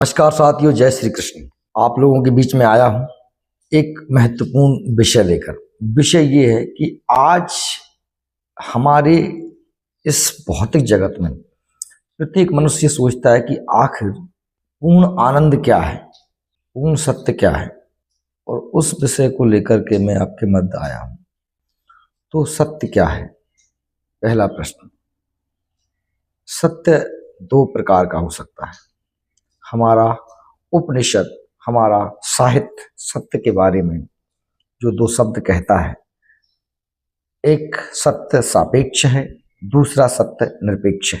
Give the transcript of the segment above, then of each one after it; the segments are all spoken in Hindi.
नमस्कार साथियों, जय श्री कृष्ण। आप लोगों के बीच में आया हूं एक महत्वपूर्ण विषय लेकर। विषय ये है कि आज हमारे इस भौतिक जगत में प्रत्येक मनुष्य सोचता है कि आखिर पूर्ण आनंद क्या है, पूर्ण सत्य क्या है। और उस विषय को लेकर के मैं आपके मध्य आया हूं। तो सत्य क्या है? पहला प्रश्न, सत्य दो प्रकार का हो सकता है। हमारा उपनिषद, हमारा साहित्य सत्य के बारे में जो दो शब्द कहता है, एक सत्य सापेक्ष है, दूसरा सत्य निरपेक्ष है।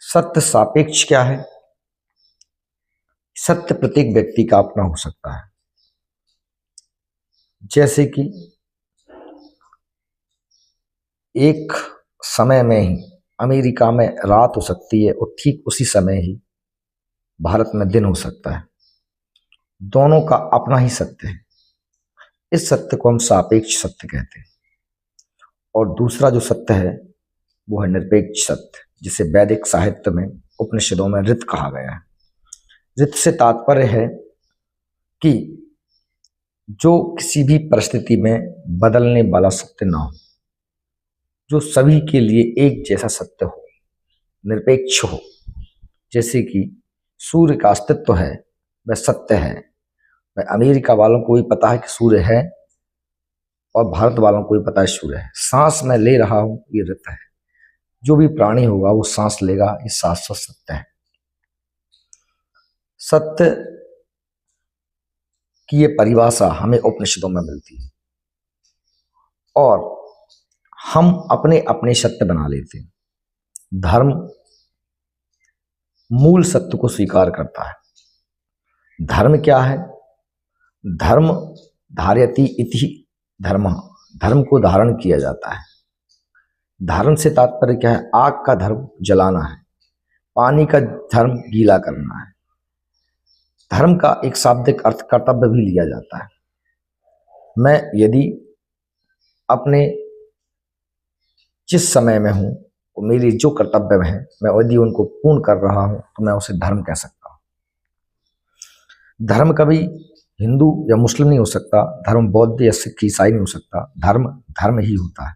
सत्य सापेक्ष क्या है? सत्य प्रत्येक व्यक्ति का अपना हो सकता है। जैसे कि एक समय में ही अमेरिका में रात हो सकती है और ठीक उसी समय ही भारत में दिन हो सकता है। दोनों का अपना ही सत्य है। इस सत्य को हम सापेक्ष सत्य कहते हैं। और दूसरा जो सत्य है वो है निरपेक्ष सत्य, जिसे वैदिक साहित्य में उपनिषदों में ऋत कहा गया है। ऋत से तात्पर्य है कि जो किसी भी परिस्थिति में बदलने वाला सत्य ना हो, जो सभी के लिए एक जैसा सत्य हो, निरपेक्ष हो। जैसे कि सूर्य का अस्तित्व है, वह सत्य है। वह अमेरिका वालों को भी पता है कि सूर्य है और भारत वालों को भी पता है सूर्य है। सांस मैं ले रहा हूं, ये ऋत है। जो भी प्राणी होगा वो सांस लेगा, ये शाश्वत सत्य है। सत्य की ये परिभाषा हमें उपनिषदों में मिलती है और हम अपने अपने सत्य बना लेते हैं। धर्म मूल सत्य को स्वीकार करता है। धर्म क्या है? धर्म धार्यति इति धर्म, धर्म को धारण किया जाता है। धारण से तात्पर्य क्या है? आग का धर्म जलाना है, पानी का धर्म गीला करना है। धर्म का एक शाब्दिक अर्थ कर्तव्य भी लिया जाता है। मैं यदि अपने जिस समय में हूं, मेरी जो कर्तव्य है, मैं यदि उनको पूर्ण कर रहा हूं तो मैं उसे धर्म कह सकता हूं। धर्म कभी हिंदू या मुस्लिम नहीं हो सकता, धर्म बौद्ध या सिख ईसाई नहीं हो सकता। धर्म धर्म ही होता है।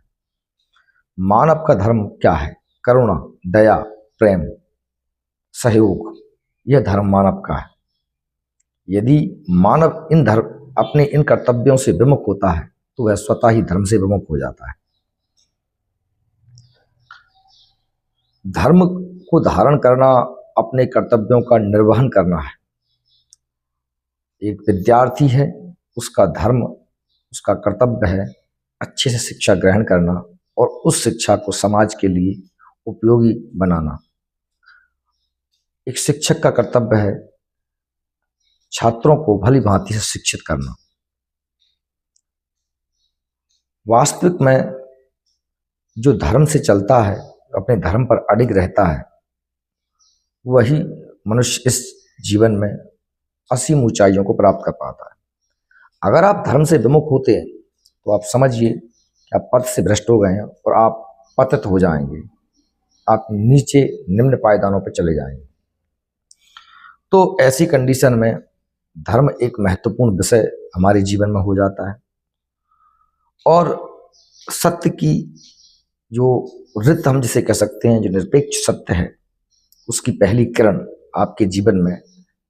मानव का धर्म क्या है? करुणा, दया, प्रेम, सहयोग, यह धर्म मानव का है। यदि मानव इन धर्म अपने इन कर्तव्यों से विमुख होता है तो वह स्वतः ही धर्म से विमुख हो जाता है। धर्म को धारण करना अपने कर्तव्यों का निर्वहन करना है। एक विद्यार्थी है, उसका धर्म, उसका कर्तव्य है अच्छे से शिक्षा ग्रहण करना और उस शिक्षा को समाज के लिए उपयोगी बनाना। एक शिक्षक का कर्तव्य है छात्रों को भली भांति से शिक्षित करना। वास्तविक में जो धर्म से चलता है, अपने धर्म पर अडिग रहता है, वही मनुष्य इस जीवन में असीम ऊंचाइयों को प्राप्त कर पाता है। अगर आप धर्म से विमुख होते हैं तो आप समझिए कि आप पथ से भ्रष्ट हो गए हैं और आप पतित हो जाएंगे, आप नीचे निम्न पायदानों पर चले जाएंगे। तो ऐसी कंडीशन में धर्म एक महत्वपूर्ण विषय हमारे जीवन में हो जाता है। और सत्य की जो ऋत हम जिसे कह सकते हैं, जो निरपेक्ष सत्य है, उसकी पहली किरण आपके जीवन में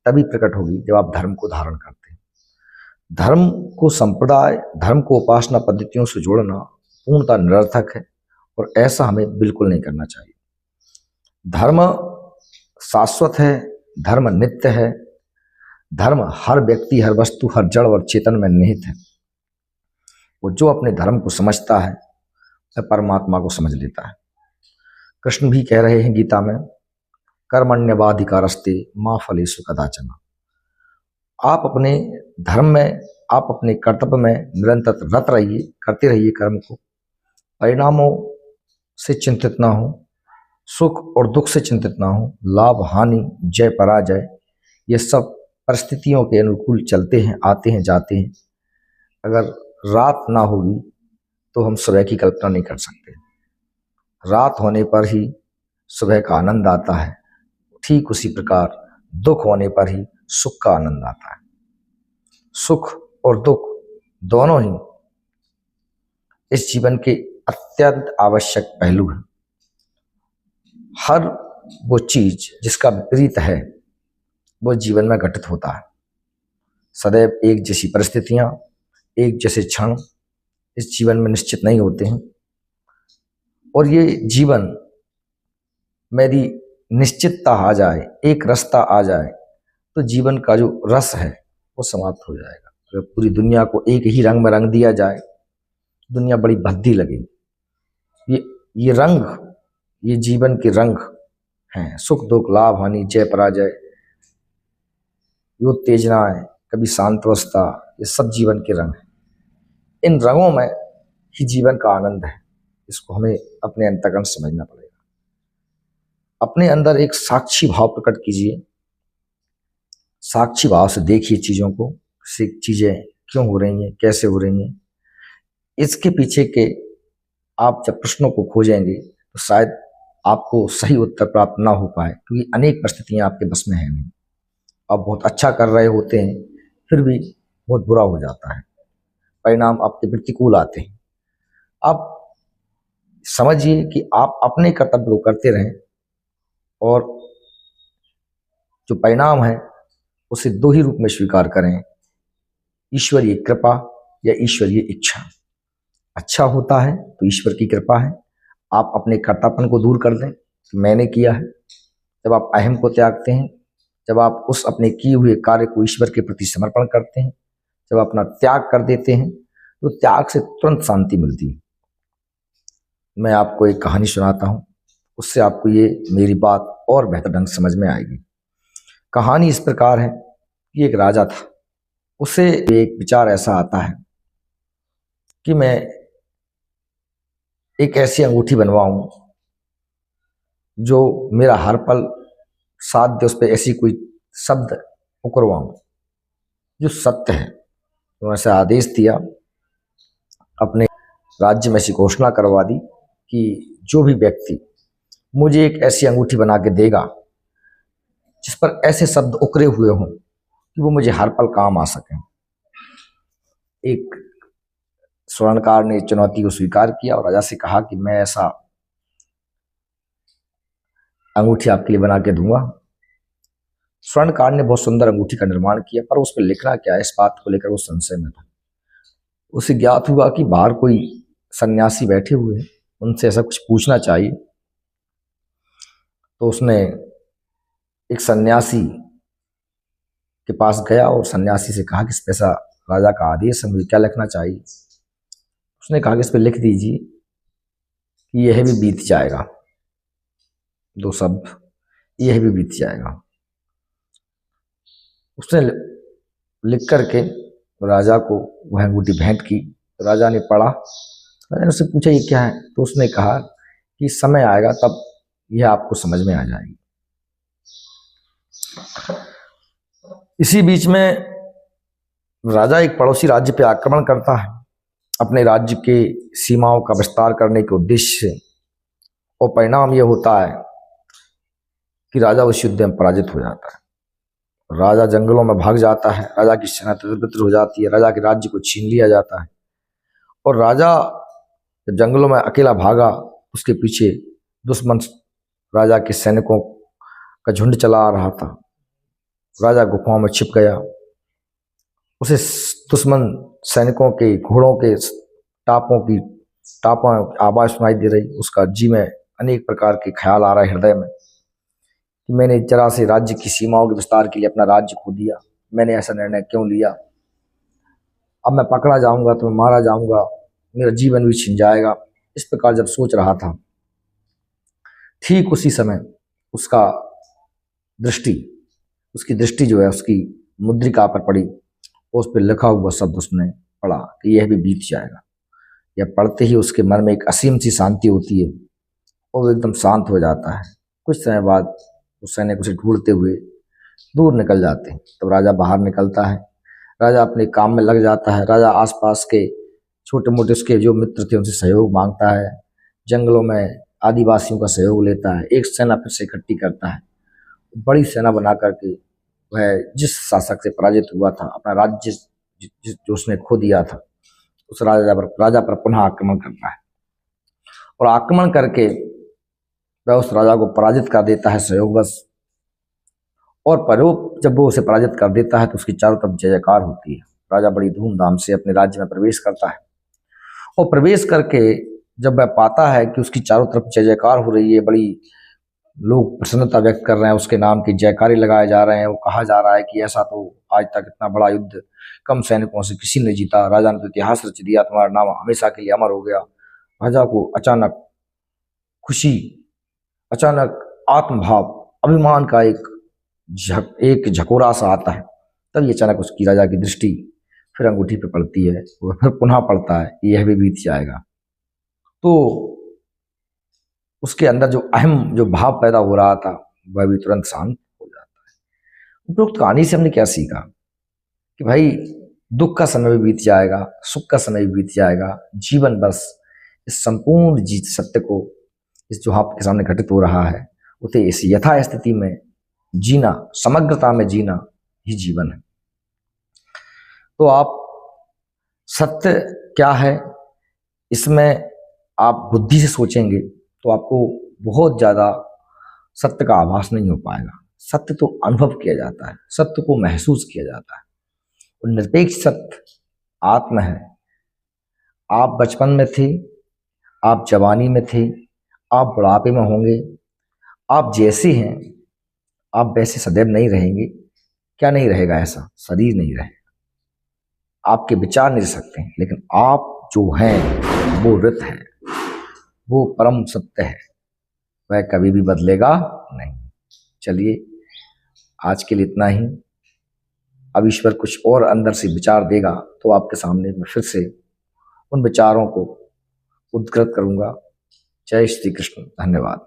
तभी प्रकट होगी जब आप धर्म को धारण करते हैं। धर्म को संप्रदाय, धर्म को उपासना पद्धतियों से जोड़ना पूर्णतः निरर्थक है और ऐसा हमें बिल्कुल नहीं करना चाहिए। धर्म शाश्वत है, धर्म नित्य है। धर्म हर व्यक्ति, हर वस्तु, हर जड़ और चेतन में निहित है। वो जो अपने धर्म को समझता है वह परमात्मा को समझ लेता है। कृष्ण भी कह रहे हैं गीता में, कर्मण्यवाधिकारस्ते मां फलेषु कदाचन। आप अपने धर्म में, आप अपने कर्तव्य में निरंतर रत रहिए, करते रहिए कर्म को। परिणामों से चिंतित ना हो, सुख और दुख से चिंतित ना हो, लाभ हानि, जय पराजय, ये सब परिस्थितियों के अनुकूल चलते हैं, आते हैं, जाते हैं। अगर रात ना होगी तो हम सुबह की कल्पना नहीं कर सकते। रात होने पर ही सुबह का आनंद आता है। ठीक उसी प्रकार दुख होने पर ही सुख का आनंद आता है। सुख और दुख दोनों ही इस जीवन के अत्यंत आवश्यक पहलू हैं। हर वो चीज जिसका विपरीत है वो जीवन में घटित होता है। सदैव एक जैसी परिस्थितियां, एक जैसे क्षण इस जीवन में निश्चित नहीं होते हैं, और ये जीवन में यदि निश्चितता आ जाए, एक रास्ता आ जाए, तो जीवन का जो रस है वो समाप्त हो जाएगा। अगर पूरी दुनिया को एक ही रंग में रंग दिया जाए, दुनिया बड़ी भद्दी लगेगी। ये रंग, ये जीवन के रंग हैं, सुख दुख, लाभ हानि, जय पराजय, ये उत्तेजनाएं, कभी शांतवस्था, ये सब जीवन के रंग हैं। इन रंगों में ही जीवन का आनंद है। इसको हमें अपने अंतःकरण समझना पड़ेगा। अपने अंदर एक साक्षी भाव प्रकट कीजिए, साक्षी भाव से देखिए चीजों को, चीजें क्यों हो रही हैं, कैसे हो रही हैं। इसके पीछे के आप जब प्रश्नों को खोजेंगे तो शायद आपको सही उत्तर प्राप्त ना हो पाए, क्योंकि अनेक परिस्थितियां आपके बस में है नहीं। आप बहुत अच्छा कर रहे होते हैं, फिर भी बहुत बुरा हो जाता है, परिणाम आपके प्रतिकूल आते हैं। आप समझिए कि आप अपने कर्तव्य को करते रहें, और जो परिणाम है उसे दो ही रूप में स्वीकार करें, ईश्वरीय कृपा या ईश्वरीय इच्छा। अच्छा होता है तो ईश्वर की कृपा है, आप अपने कर्तापन को दूर कर दें कि मैंने किया है। जब आप अहम को त्यागते हैं, जब आप उस अपने किए हुए कार्य को ईश्वर के प्रति समर्पण करते हैं, जब अपना त्याग कर देते हैं, तो त्याग से तुरंत शांति मिलती है। मैं आपको एक कहानी सुनाता हूँ, उससे आपको ये मेरी बात और बेहतर ढंग से समझ में आएगी। कहानी इस प्रकार है कि एक राजा था, उसे एक विचार ऐसा आता है कि मैं एक ऐसी अंगूठी बनवाऊं जो मेरा हर पल साथ दे, उस पर ऐसी कोई शब्द उकरवाऊं जो सत्य है। तो ऐसा आदेश दिया, अपने राज्य में ऐसी घोषणा करवा दी कि जो भी व्यक्ति मुझे एक ऐसी अंगूठी बना के देगा जिस पर ऐसे शब्द उकरे हुए हों कि वो मुझे हर पल काम आ सकें। एक स्वर्णकार ने चुनौती को स्वीकार किया और राजा से कहा कि मैं ऐसा अंगूठी आपके लिए बना के दूंगा। स्वर्णकार ने बहुत सुंदर अंगूठी का निर्माण किया, पर उस पर लिखना क्या है, इस बात को लेकर वो संशय में था। उसे ज्ञात हुआ कि बाहर कोई सन्यासी बैठे हुए हैं, उनसे ऐसा कुछ पूछना चाहिए। तो उसने एक सन्यासी के पास गया और सन्यासी से कहा कि इस पैसा राजा का आदेश है, मुझे क्या लिखना चाहिए। उसने कहा कि इस पर लिख दीजिए कि यह भी बीत जाएगा, दो शब्द, यह भी बीत जाएगा। उसने लिख करके राजा को वह अंगूठी भेंट की। राजा ने पढ़ा, राजा ने उससे पूछा ये क्या है, तो उसने कहा कि समय आएगा तब यह आपको समझ में आ जाएगी। इसी बीच में राजा एक पड़ोसी राज्य पे आक्रमण करता है, अपने राज्य के सीमाओं का विस्तार करने के उद्देश्य से, और परिणाम यह होता है कि राजा उस युद्ध में पराजित हो जाता है। राजा जंगलों में भाग जाता है, राजा की सेना तितर-बितर हो जाती है, राजा के राज्य को छीन लिया जाता है। और राजा जब जंगलों में अकेला भागा, उसके पीछे दुश्मन राजा के सैनिकों का झुंड चला आ रहा था। राजा गुफाओं में छिप गया, उसे दुश्मन सैनिकों के घोड़ों के टापों आवाज सुनाई दे रही। उसका जी में अनेक प्रकार के ख्याल आ रहा है हृदय में कि मैंने जरा से राज्य की सीमाओं के विस्तार के लिए अपना राज्य खो दिया, मैंने ऐसा निर्णय क्यों लिया, अब मैं पकड़ा जाऊंगा तो मैं मारा जाऊंगा, मेरा जीवन भी छिन जाएगा। इस प्रकार जब सोच रहा था, ठीक उसी समय उसकी दृष्टि जो है उसकी मुद्रिका पर पड़ी, उस पर लिखा हुआ शब्द उसने पढ़ा कि यह भी बीत जाएगा। यह पढ़ते ही उसके मन में एक असीम सी शांति होती है और वो एकदम शांत हो जाता है। कुछ समय बाद उस सैनिक उसे ढूंढते हुए दूर निकल जाते हैं। तब राजा बाहर निकलता है, राजा अपने काम में लग जाता है। राजा आसपास के छोटे मोटे उसके जो मित्र थे उनसे सहयोग मांगता है, जंगलों में आदिवासियों का सहयोग लेता है, एक सेना फिर से इकट्ठी करता है, बड़ी सेना बना करके वह जिस शासक से पराजित हुआ था, अपना राज्य जो उसने खो दिया था, उस राजा पर पुनः आक्रमण करता है और आक्रमण करके वह उस राजा को पराजित कर देता है संयोगवश। और परोप जब वो उसे पराजित कर देता है तो उसकी चारों तरफ जय जयकार होती है। राजा बड़ी धूमधाम से अपने राज्य में प्रवेश करता है और प्रवेश करके जब वह पाता है कि उसकी चारों तरफ जय जयकार हो रही है, बड़ी लोग प्रसन्नता व्यक्त कर रहे हैं, उसके नाम की जयकारे लगाए जा रहे हैं, वो कहा जा रहा है कि ऐसा तो आज तक इतना बड़ा युद्ध कम सैनिकों से किसी ने जीता, राजा ने तो इतिहास रच दिया, तुम्हारा नाम हमेशा के लिए अमर हो गया। राजा को अचानक खुशी, अचानक आत्मभाव, अभिमान का एक झकोरा सा आता है। तभी अचानक उसकी राजा की दृष्टि फिर अंगूठी पे पड़ती है, वो फिर पुनः पड़ता है, यह भी बीत जाएगा। तो उसके अंदर जो अहम जो भाव पैदा हो रहा था वह भी तुरंत शांत हो जाता है। उपरोक्त कहानी से हमने क्या सीखा कि भाई दुख का समय भी बीत जाएगा, सुख का समय भी बीत जाएगा, जीवन बस इस संपूर्ण जीत सत्य को, इस जो आपके सामने घटित हो रहा है उसे इस यथा स्थिति में जीना, समग्रता में जीना ही जीवन है। तो आप सत्य क्या है इसमें आप बुद्धि से सोचेंगे तो आपको बहुत ज़्यादा सत्य का आभास नहीं हो पाएगा। सत्य तो अनुभव किया जाता है, सत्य को महसूस किया जाता है और निरपेक्ष सत्य आत्म है। आप बचपन में थे, आप जवानी में थे, आप बुढ़ापे में होंगे, आप जैसे हैं आप वैसे सदैव नहीं रहेंगे। क्या नहीं रहेगा? ऐसा शरीर नहीं रहेगा, आपके विचार नहीं रह सकते हैं, लेकिन आप जो हैं वो रित है, वो परम सत्य है, वह कभी भी बदलेगा नहीं। चलिए आज के लिए इतना ही। अब ईश्वर कुछ और अंदर से विचार देगा तो आपके सामने मैं फिर से उन विचारों को उद्धृत करूंगा। जय श्री कृष्ण। धन्यवाद।